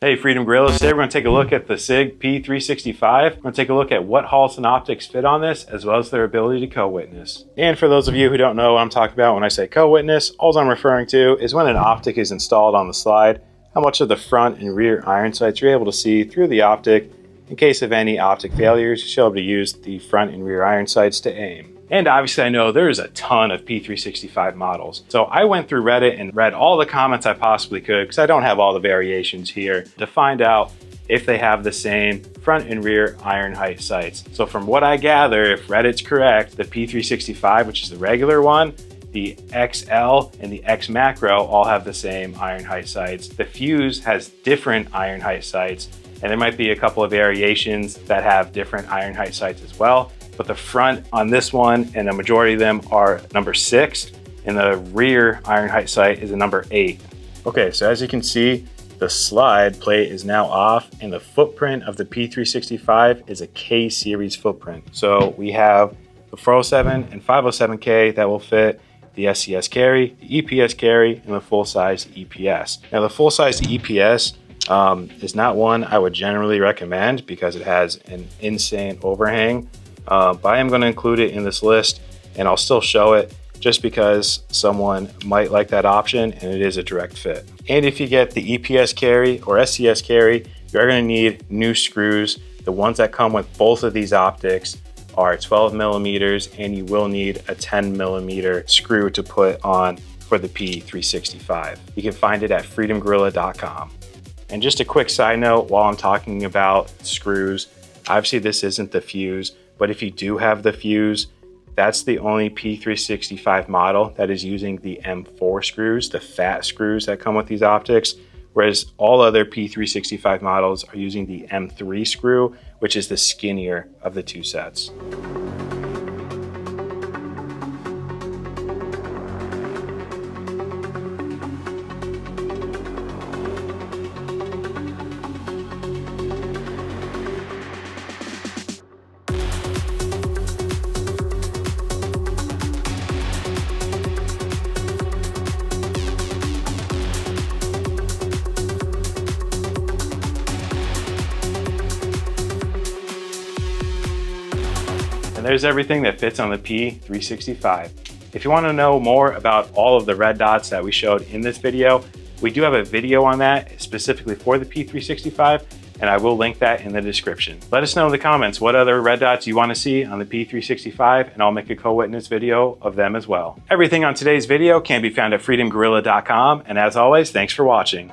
Hey Freedom Gorillas, today we're going to take a look at the SIG P365. We're going to take a look at what Halton optics fit on this, as well as their ability to co-witness. And for those of you who don't know what I'm talking about when I say co-witness, all I'm referring to is when an optic is installed on the slide, how much of the front and rear iron sights you're able to see through the optic. In case of any optic failures, you should be able to use the front and rear iron sights to aim. And obviously I know there's a ton of P365 models. So I went through Reddit and read all the comments I possibly could, because I don't have all the variations here, to find out if they have the same front and rear iron height sights. So from what I gather, if Reddit's correct, the P365, which is the regular one, the XL and the X Macro all have the same iron height sights. The Fuse has different iron height sights, and there might be a couple of variations that have different iron height sights as well. But the front on this one, and a majority of them, are number 6, and the rear iron height sight is a number 8. Okay, so as you can see, the slide plate is now off, and the footprint of the P365 is a K series footprint. So we have the 407 and 507K that will fit the SCS carry, the EPS carry, and the full-size EPS. Now the full-size EPS is not one I would generally recommend because it has an insane overhang. But I am going to include it in this list, and I'll still show it just because someone might like that option and it is a direct fit. And if you get the EPS carry or SCS carry, you're going to need new screws. The ones that come with both of these optics are 12 millimeters, and you will need a 10 millimeter screw to put on for the P365. You can find it at freedomgorilla.com. And just a quick side note while I'm talking about screws, obviously this isn't the Fuse, but if you do have the Fuse, that's the only P365 model that is using the M4 screws, the fat screws that come with these optics, whereas all other P365 models are using the M3 screw, which is the skinnier of the two sets. And there's everything that fits on the P365. If you want to know more about all of the red dots that we showed in this video, we do have a video on that specifically for the P365, and I will link that in the description. Let us know in the comments what other red dots you want to see on the P365, and I'll make a co-witness video of them as well. Everything on today's video can be found at freedomgorilla.com, and as always, thanks for watching.